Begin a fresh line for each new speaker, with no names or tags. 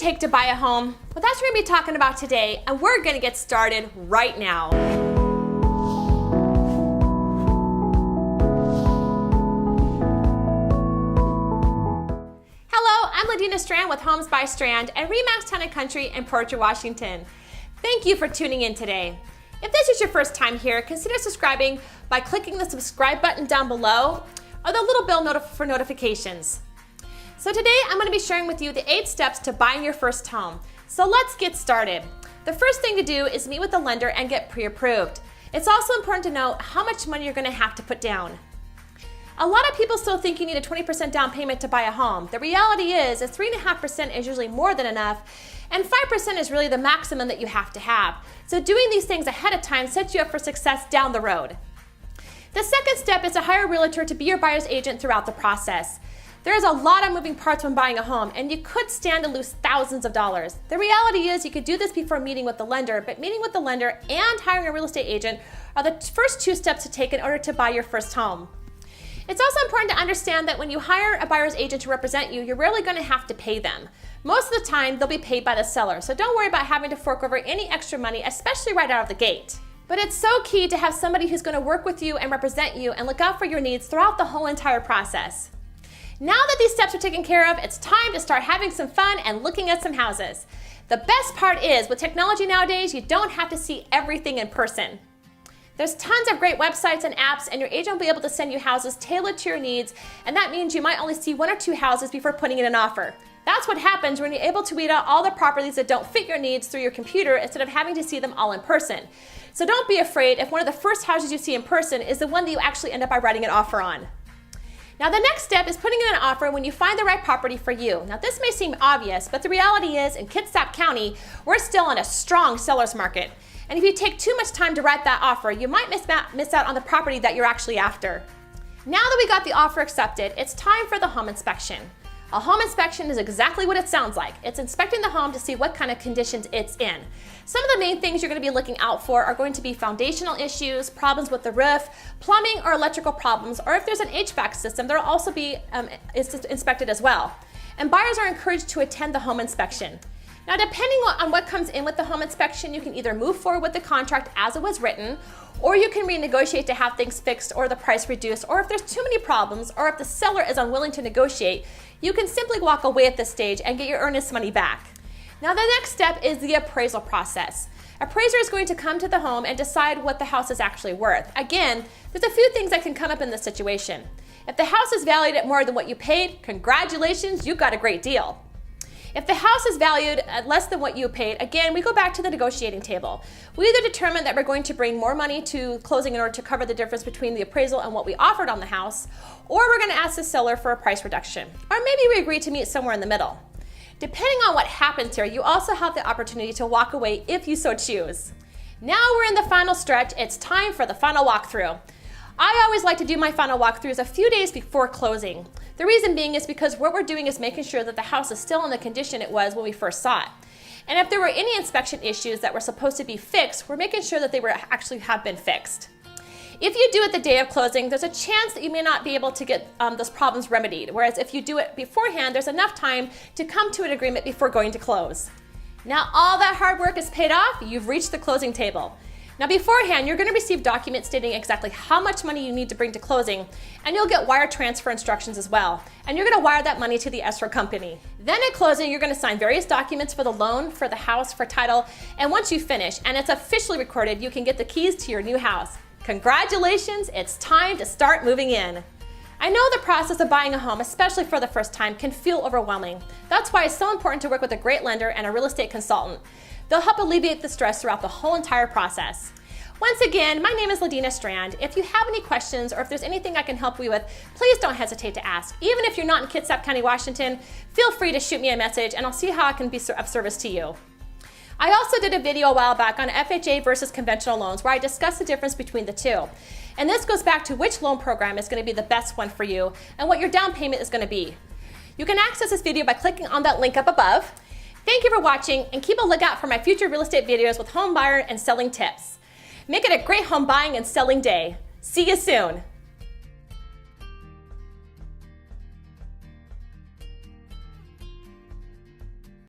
take to buy a home? Well, that's what we're going to be talking about today, and we're going to get started right now. Hello, I'm Ladina Strand with Homes by Strand and RE/MAX Town & Country in Portrait, Washington. Thank you for tuning in today. If this is your first time here, consider subscribing by clicking the subscribe button down below or the little bell for notifications. So today I'm going to be sharing with you the 8 steps to buying your first home. So let's get started. The first thing to do is meet with the lender and get pre-approved. It's also important to know how much money you're going to have to put down. A lot of people still think you need a 20% down payment to buy a home. The reality is 3.5% is usually more than enough, and 5% is really the maximum that you have to have. So doing these things ahead of time sets you up for success down the road. The second step is to hire a realtor to be your buyer's agent throughout the process. There's a lot of moving parts when buying a home, and you could stand to lose thousands of dollars. The reality is you could do this before meeting with the lender, but meeting with the lender and hiring a real estate agent are the first 2 steps to take in order to buy your first home. It's also important to understand that when you hire a buyer's agent to represent you, you're rarely going to have to pay them. Most of the time, they'll be paid by the seller, so don't worry about having to fork over any extra money, especially right out of the gate. But it's so key to have somebody who's going to work with you and represent you and look out for your needs throughout the whole entire process. Now that these steps are taken care of, it's time to start having some fun and looking at some houses. The best part is, with technology nowadays, you don't have to see everything in person. There's tons of great websites and apps, and your agent will be able to send you houses tailored to your needs, and that means you might only see 1 or 2 houses before putting in an offer. That's what happens when you're able to weed out all the properties that don't fit your needs through your computer instead of having to see them all in person. So don't be afraid if one of the first houses you see in person is the one that you actually end up by writing an offer on. Now the next step is putting in an offer when you find the right property for you. Now this may seem obvious, but the reality is in Kitsap County, we're still in a strong seller's market. And if you take too much time to write that offer, you might miss out on the property that you're actually after. Now that we got the offer accepted, it's time for the home inspection. A home inspection is exactly what it sounds like. It's inspecting the home to see what kind of conditions it's in. Some of the main things you're going to be looking out for are going to be foundational issues, problems with the roof, plumbing or electrical problems, or if there's an HVAC system, there will also be inspected as well. And buyers are encouraged to attend the home inspection. Now, depending on what comes in with the home inspection, you can either move forward with the contract as it was written, or you can renegotiate to have things fixed or the price reduced, or if there's too many problems, or if the seller is unwilling to negotiate, you can simply walk away at this stage and get your earnest money back. Now, the next step is the appraisal process. Appraiser is going to come to the home and decide what the house is actually worth. Again, there's a few things that can come up in this situation. If the house is valued at more than what you paid, congratulations, you got a great deal. If the house is valued at less than what you paid, again, we go back to the negotiating table. We either determine that we're going to bring more money to closing in order to cover the difference between the appraisal and what we offered on the house, or we're going to ask the seller for a price reduction. Or maybe we agree to meet somewhere in the middle. Depending on what happens here, you also have the opportunity to walk away if you so choose. Now we're in the final stretch. It's time for the final walkthrough. I always like to do my final walkthroughs a few days before closing. The reason being is because what we're doing is making sure that the house is still in the condition it was when we first saw it. And if there were any inspection issues that were supposed to be fixed, we're making sure that they actually have been fixed. If you do it the day of closing, there's a chance that you may not be able to get those problems remedied. Whereas if you do it beforehand, there's enough time to come to an agreement before going to close. Now all that hard work is paid off, you've reached the closing table. Now beforehand, you're going to receive documents stating exactly how much money you need to bring to closing, and you'll get wire transfer instructions as well. And you're going to wire that money to the escrow company. Then at closing, you're going to sign various documents for the loan, for the house, for title, and once you finish, and it's officially recorded, you can get the keys to your new house. Congratulations, it's time to start moving in. I know the process of buying a home, especially for the first time, can feel overwhelming. That's why it's so important to work with a great lender and a real estate consultant. They'll help alleviate the stress throughout the whole entire process. Once again, my name is Ladina Strand. If you have any questions or if there's anything I can help you with, please don't hesitate to ask. Even if you're not in Kitsap County, Washington, feel free to shoot me a message and I'll see how I can be of service to you. I also did a video a while back on FHA versus conventional loans where I discussed the difference between the two. And this goes back to which loan program is going to be the best one for you and what your down payment is going to be. You can access this video by clicking on that link up above. Thank you for watching, and keep a lookout for my future real estate videos with home buyer and selling tips. Make it a great home buying and selling day. See you soon.